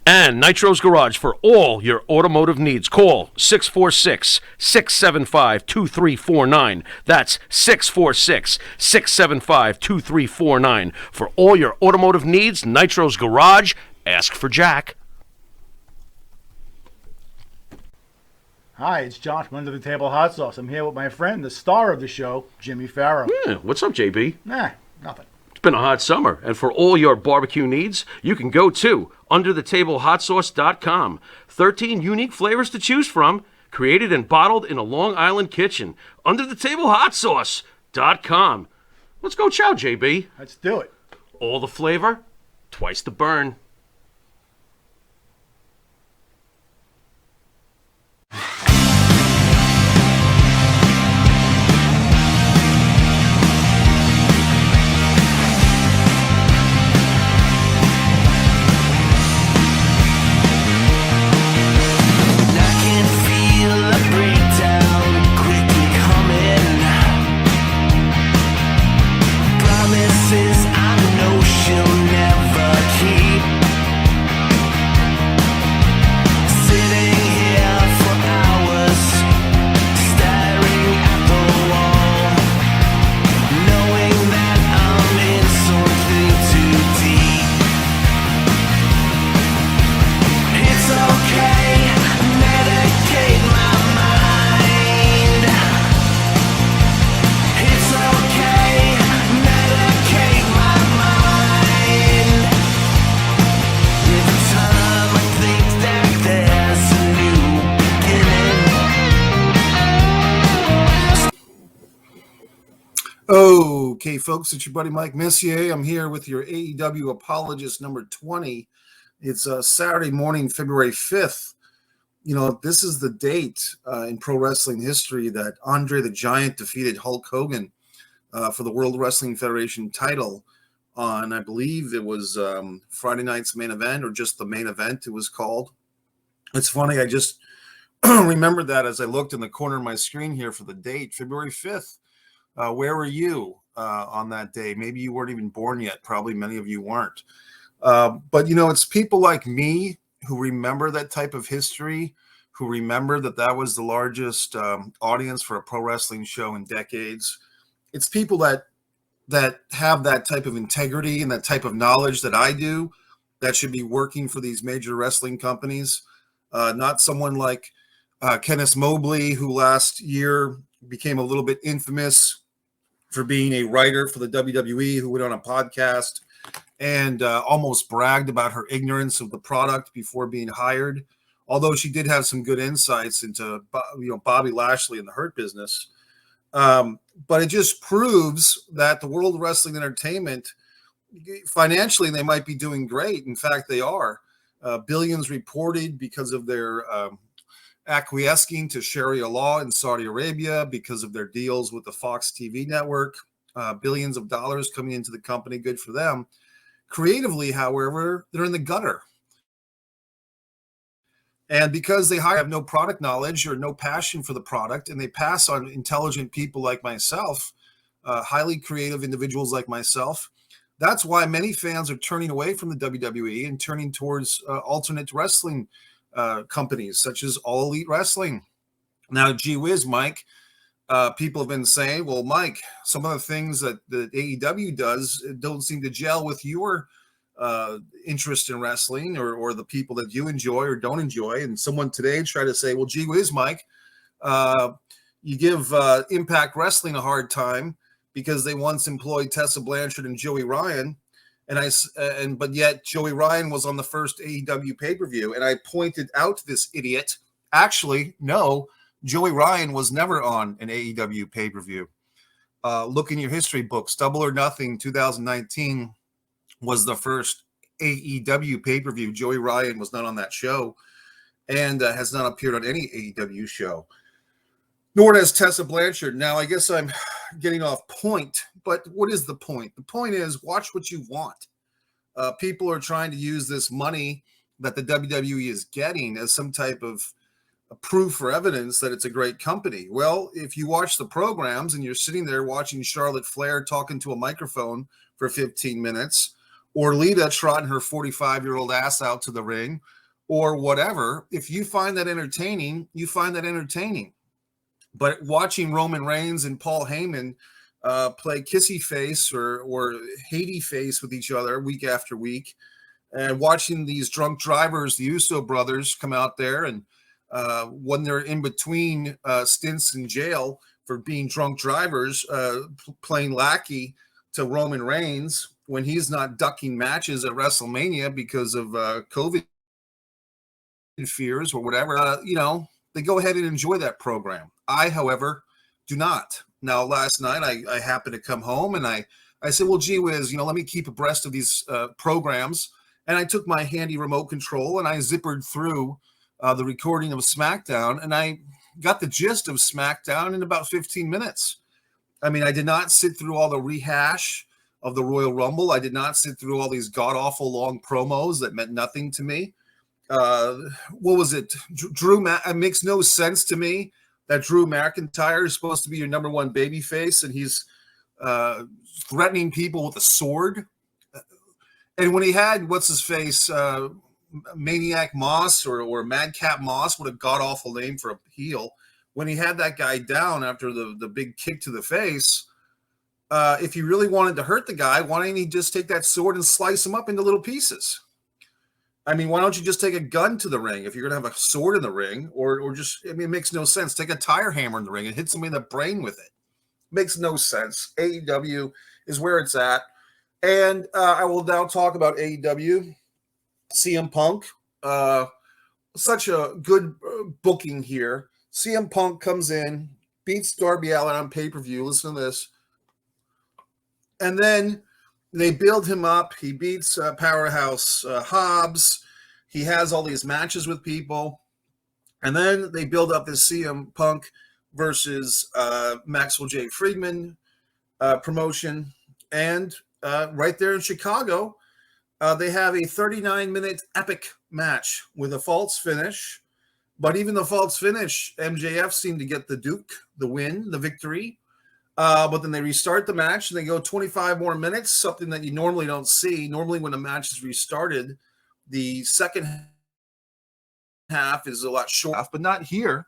And Nitro's Garage for all your automotive needs. Call 646-675-2349. That's 646-675-2349. For all your automotive needs, Nitro's Garage. Ask for Jack. Hi, it's John from Under the Table Hot Sauce. I'm here with my friend, the star of the show, Jimmy Pharaoh. Yeah, what's up, JB? Nothing. It's been a hot summer, and for all your barbecue needs, you can go to UnderTheTableHotSauce.com. 13 unique flavors to choose from, created and bottled in a Long Island kitchen. UnderTheTableHotSauce.com. Let's go chow, JB. Let's do it. All the flavor, twice the burn. Okay, folks, it's your buddy Mike Messier. I'm here with your AEW Apologist number 20. It's Saturday morning, February 5th. You know, this is the date in pro wrestling history that Andre the Giant defeated Hulk Hogan for the World Wrestling Federation title on, I believe it was Friday night's main event, or just the main event it was called. It's funny, I just remembered that as I looked in the corner of my screen here for the date, February 5th. Where were you on that day? Maybe you weren't even born yet. Probably many of you weren't. But, you know, it's people like me who remember that type of history, who remember that that was the largest audience for a pro wrestling show in decades. It's people that have that type of integrity and that type of knowledge that I do that should be working for these major wrestling companies. Not someone like Kenneth Mobley, who last year became a little bit infamous for being a writer for the WWE, who went on a podcast and almost bragged about her ignorance of the product before being hired. Although she did have some good insights into, Bobby Lashley and the Hurt Business. But it just proves that the World Wrestling Entertainment, financially, they might be doing great. In fact, they are. Billions reported because of their acquiescing to Sharia law in Saudi Arabia, because of their deals with the Fox TV network, billions of dollars coming into the company, good for them. Creatively, however, they're in the gutter. And because they have no product knowledge or no passion for the product, and they pass on intelligent people like myself, highly creative individuals like myself, that's why many fans are turning away from the WWE and turning towards alternate wrestling companies such as All Elite Wrestling. Now, gee whiz, Mike, people have been saying, well, Mike, some of the things that the AEW does don't seem to gel with your interest in wrestling or the people that you enjoy or don't enjoy. And someone today tried to say, well, gee whiz, Mike, you give Impact Wrestling a hard time because they once employed Tessa Blanchard and Joey Ryan. But yet Joey Ryan was on the first AEW pay-per-view, and I pointed out this idiot. Actually, no, Joey Ryan was never on an AEW pay-per-view. Look in your history books. Double or Nothing 2019 was the first AEW pay-per-view. Joey Ryan was not on that show and has not appeared on any AEW show. Nor has Tessa Blanchard. Now, I guess I'm getting off point, but what is the point? The point is, watch what you want. People are trying to use this money that the WWE is getting as some type of proof or evidence that it's a great company. Well, if you watch the programs and you're sitting there watching Charlotte Flair talking to a microphone for 15 minutes, or Lita trotting her 45-year-old ass out to the ring, or whatever. If you find that entertaining, you find that entertaining. But watching Roman Reigns and Paul Heyman play kissy face or Haiti face with each other week after week, and watching these drunk drivers, the Uso brothers, come out there and when they're in between stints in jail for being drunk drivers, playing lackey to Roman Reigns when he's not ducking matches at WrestleMania because of COVID fears or whatever, they go ahead and enjoy that program. I, however, do not. Now, last night I happened to come home and I said, well, gee whiz, let me keep abreast of these programs. And I took my handy remote control and I zippered through the recording of SmackDown, and I got the gist of SmackDown in about 15 minutes. I mean, I did not sit through all the rehash of the Royal Rumble. I did not sit through all these god-awful long promos that meant nothing to me. What was it? It makes no sense to me that Drew McIntyre is supposed to be your number one babyface, and he's threatening people with a sword. And when he had, what's his face, Maniac Moss or Madcap Moss, what a god-awful name for a heel. When he had that guy down after the big kick to the face, if he really wanted to hurt the guy, why didn't he just take that sword and slice him up into little pieces? I mean, why don't you just take a gun to the ring if you're going to have a sword in the ring, or just, it makes no sense. Take a tire hammer in the ring and hit somebody in the brain with it. Makes no sense. AEW is where it's at. And I will now talk about AEW. CM Punk, such a good booking here. CM Punk comes in, beats Darby Allin on pay-per-view. Listen to this. And then they build him up. He beats Powerhouse Hobbs. He has all these matches with people. And then they build up this CM Punk versus Maxwell J. Friedman promotion. And right there in Chicago, they have a 39-minute epic match with a false finish. But even the false finish, MJF seemed to get the win, the victory. But then they restart the match and they go 25 more minutes, something that you normally don't see. Normally when a match is restarted, the second half is a lot shorter, but not here.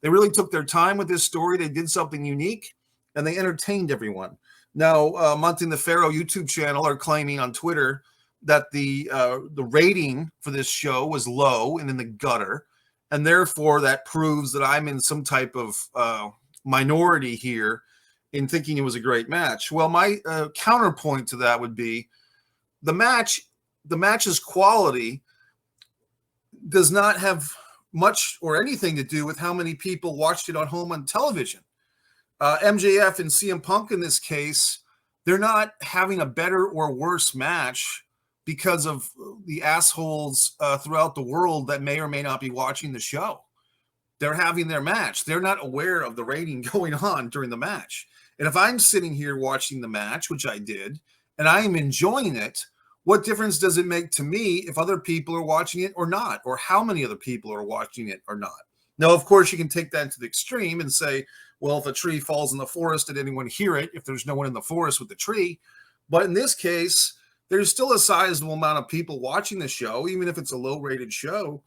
They really took their time with this story. They did something unique and they entertained everyone. Now, Monte and the Pharaoh YouTube channel are claiming on Twitter that the rating for this show was low and in the gutter, and therefore that proves that I'm in some type of minority here in thinking it was a great match. Well, my counterpoint to that would be the match's quality does not have much or anything to do with how many people watched it on home on television. MJF and CM Punk in this case, they're not having a better or worse match because of the assholes throughout the world that may or may not be watching the show. They're having their match. They're not aware of the rating going on during the match. And if I'm sitting here watching the match, which I did, and I am enjoying it, what difference does it make to me if other people are watching it or not, or how many other people are watching it or not? Now, of course, you can take that to the extreme and say, well, if a tree falls in the forest, did anyone hear it if there's no one in the forest with the tree? But in this case, there's still a sizable amount of people watching the show, even if it's a low-rated show.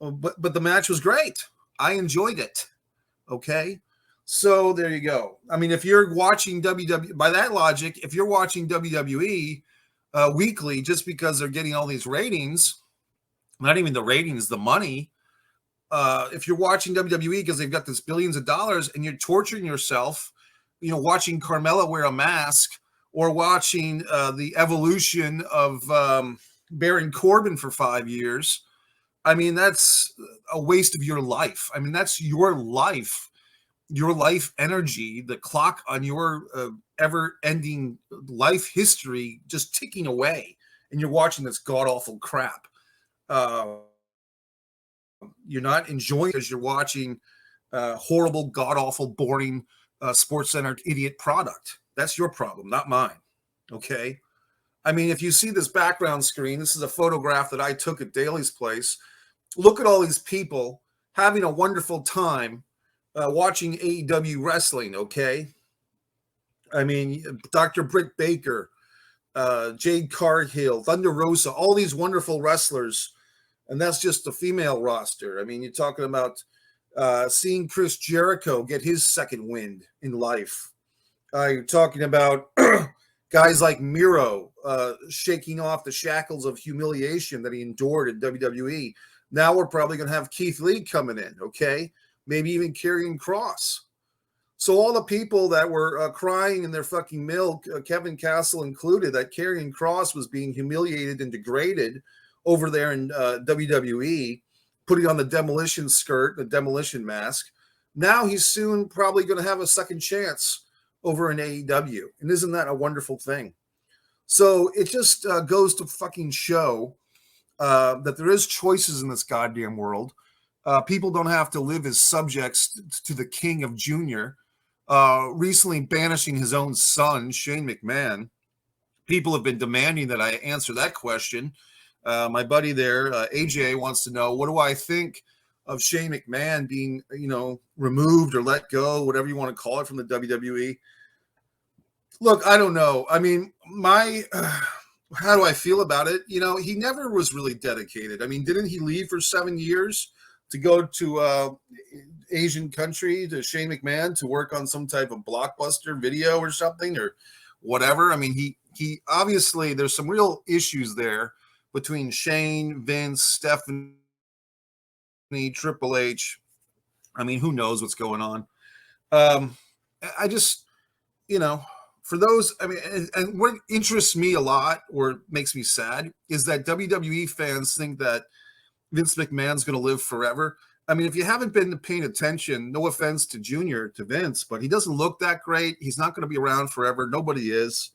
But the match was great. I enjoyed it. Okay? So there you go. I mean, if you're watching WWE, by that logic, if you're watching WWE weekly just because they're getting all these ratings, not even the ratings, the money, if you're watching WWE because they've got this billions of dollars and you're torturing yourself, watching Carmella wear a mask or watching the evolution of Baron Corbin for 5 years, I mean, that's a waste of your life. I mean, that's your life energy, the clock on your ever-ending life history just ticking away, and you're watching this god-awful crap. You're not enjoying it because you're watching horrible, god-awful, boring, sports-centered idiot product. That's your problem, not mine, okay? I mean, if you see this background screen, this is a photograph that I took at Daly's place. Look at all these people having a wonderful time watching AEW wrestling, okay? I mean, Dr. Britt Baker, Jade Cargill, Thunder Rosa, all these wonderful wrestlers. And that's just the female roster. I mean, you're talking about seeing Chris Jericho get his second wind in life. You're talking about guys like Miro shaking off the shackles of humiliation that he endured in WWE. Now we're probably going to have Keith Lee coming in, okay? Maybe even Karrion Kross. So all the people that were crying in their fucking milk, Kevin Castle included, that Karrion Kross was being humiliated and degraded over there in WWE, putting on the demolition skirt, the demolition mask. Now he's soon probably going to have a second chance over in AEW. And isn't that a wonderful thing? So it just goes to fucking show that there is choices in this goddamn world. People don't have to live as subjects to the king of Junior. Recently banishing his own son, Shane McMahon. People have been demanding that I answer that question. My buddy there, AJ, wants to know, what do I think of Shane McMahon being, removed or let go, whatever you want to call it, from the WWE? Look, I don't know. I mean, how do I feel about it? He never was really dedicated. I mean, didn't he leave for 7 years to go to Asian country, to Shane McMahon, to work on some type of blockbuster video or something or whatever? I mean, he obviously, there's some real issues there between Shane, Vince, Stephanie, Triple H. I mean, who knows what's going on? I just, for those, I mean, and what interests me a lot, or makes me sad, is that WWE fans think that Vince McMahon's going to live forever. I mean, if you haven't been paying attention, no offense to Junior, to Vince, but he doesn't look that great. He's not going to be around forever. Nobody is.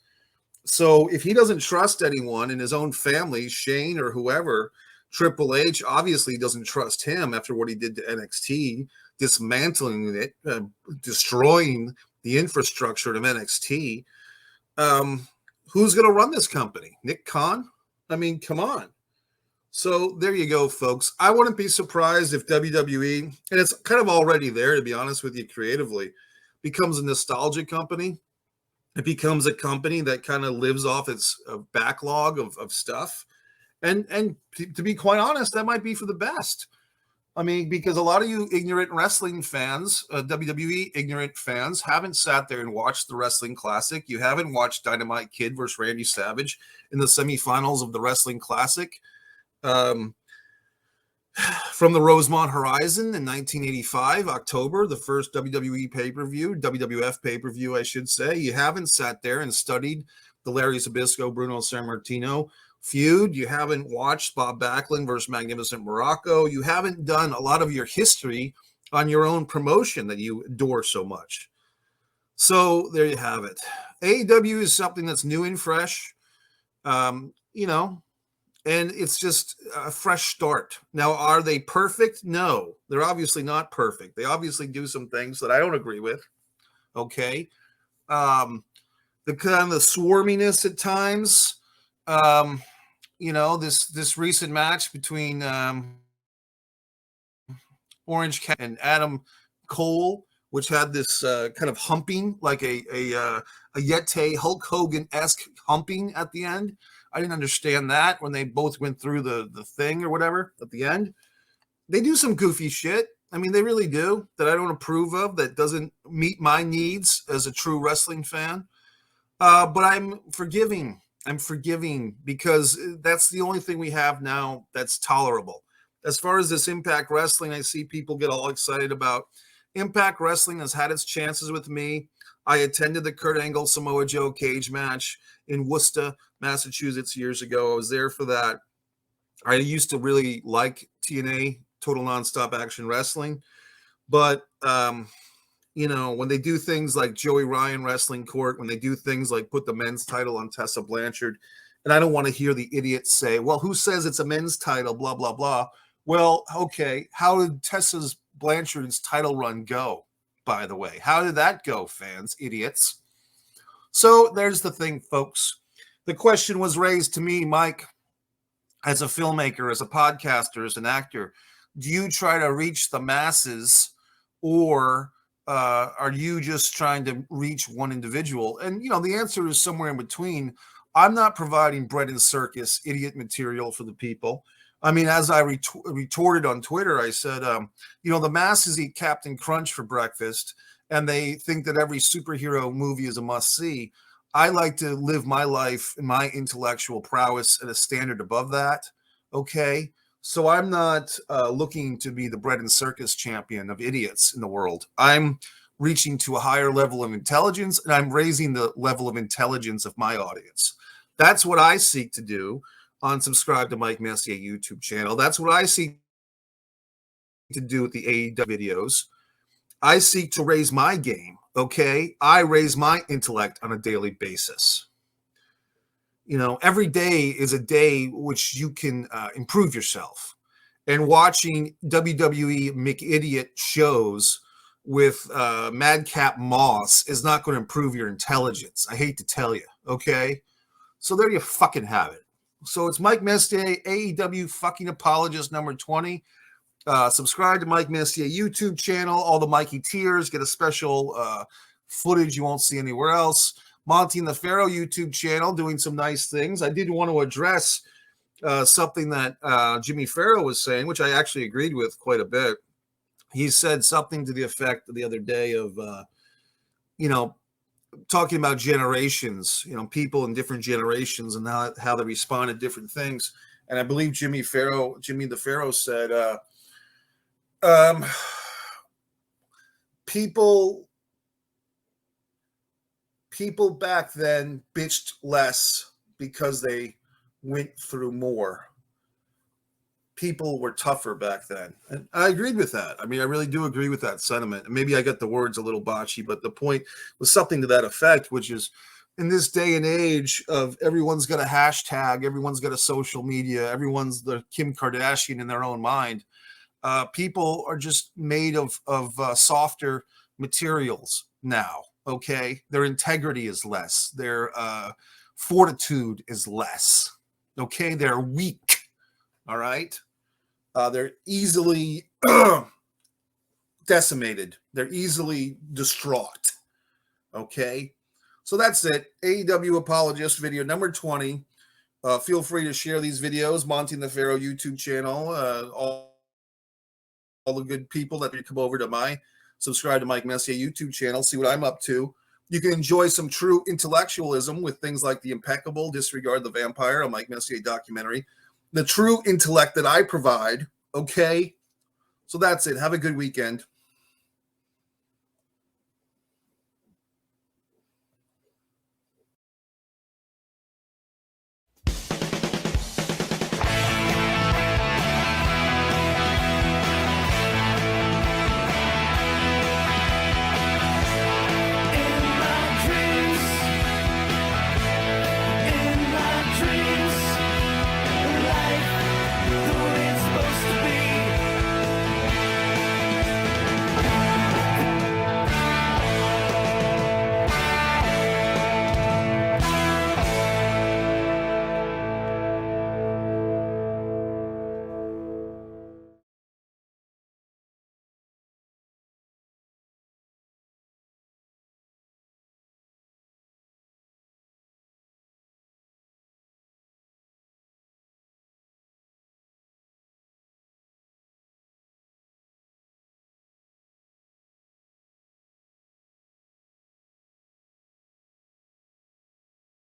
So if he doesn't trust anyone in his own family, Shane or whoever, Triple H obviously doesn't trust him after what he did to NXT, dismantling it, destroying the infrastructure of NXT. Who's going to run this company? Nick Khan? I mean, come on. So there you go, folks. I wouldn't be surprised if WWE, and it's kind of already there, to be honest with you, creatively, becomes a nostalgia company. It becomes a company that kind of lives off its backlog of stuff. And to be quite honest, that might be for the best. I mean, because a lot of you ignorant wrestling fans, WWE ignorant fans, haven't sat there and watched the Wrestling Classic. You haven't watched Dynamite Kid versus Randy Savage in the semifinals of the Wrestling Classic. From the Rosemont Horizon in 1985, October, the first WWE pay-per-view, WWF pay-per-view, I should say. You haven't sat there and studied the Larry Zbyszko, Bruno Sammartino feud. You haven't watched Bob Backlund versus Magnificent Morocco. You haven't done a lot of your history on your own promotion that you adore so much. So there you have it. AEW is something that's new and fresh. And it's just a fresh start. Now, are they perfect? No, they're obviously not perfect. They obviously do some things that I don't agree with. Okay. The kind of the swarminess at times, this recent match between Orange Cat and Adam Cole, which had this kind of humping, like a Yeti Hulk Hogan-esque humping at the end. I didn't understand that when they both went through the thing or whatever at the end. They do some goofy shit. I mean, they really do, that I don't approve of, that doesn't meet my needs as a true wrestling fan. But I'm forgiving. I'm forgiving because that's the only thing we have now that's tolerable. As far as this Impact Wrestling, I see people get all excited about. Impact Wrestling has had its chances with me. I attended the Kurt Angle Samoa Joe cage match in Worcester, Massachusetts years ago. I was there for that. I used to really like TNA, Total Nonstop Action Wrestling. But, when they do things like Joey Ryan Wrestling Court, when they do things like put the men's title on Tessa Blanchard, and I don't want to hear the idiots say, well, who says it's a men's title, blah, blah, blah. Well, okay, how did Tessa's Blanchard's title run go, by the way? How did that go, fans, idiots? So there's the thing, folks. The question was raised to me, Mike, as a filmmaker, as a podcaster, as an actor. Do you try to reach the masses, or are you just trying to reach one individual? And, the answer is somewhere in between. I'm not providing bread and circus idiot material for the people. I mean, as I retorted on Twitter, I said, the masses eat Captain Crunch for breakfast, and they think that every superhero movie is a must-see. I like to live my life and my intellectual prowess at a standard above that, okay? So I'm not looking to be the bread and circus champion of idiots in the world. I'm reaching to a higher level of intelligence, and I'm raising the level of intelligence of my audience. That's what I seek to do on Subscribe to Mike Messier YouTube channel. That's what I seek to do with the AEW videos. I seek to raise my game, okay? I raise my intellect on a daily basis. Every day is a day which you can improve yourself. And watching WWE McIdiot shows with Madcap Moss is not going to improve your intelligence. I hate to tell you, okay? So there you fucking have it. So it's Mike Messier, AEW fucking apologist number 20. Subscribe to Mike Messier YouTube channel. All the Mikey tiers get a special footage you won't see anywhere else. Monte and the Pharaoh YouTube channel doing some nice things. I did want to address something that Jimmy Pharaoh was saying, which I actually agreed with quite a bit. He said something to the effect the other day of, talking about generations, people in different generations and how they respond to different things. And I believe Jimmy the Pharaoh said, people back then bitched less because they went through more. People were tougher back then. And I agreed with that. I mean, I really do agree with that sentiment. And maybe I got the words a little botchy, but the point was something to that effect, which is in this day and age of everyone's got a hashtag, everyone's got a social media, everyone's the Kim Kardashian in their own mind. People are just made of softer materials now. Okay. Their integrity is less. Their fortitude is less. Okay. They're weak. All right. They're easily decimated. They're easily distraught. Okay. So that's it. AEW Apologist video number 20. Feel free to share these videos. Monte and the Pharaoh YouTube channel. All the good people that come over to my Subscribe to Mike Messier YouTube channel. See what I'm up to. You can enjoy some true intellectualism with things like The Impeccable, Disregard the Vampire, a Mike Messier documentary. The true intellect that I provide. Okay. So that's it. Have a good weekend.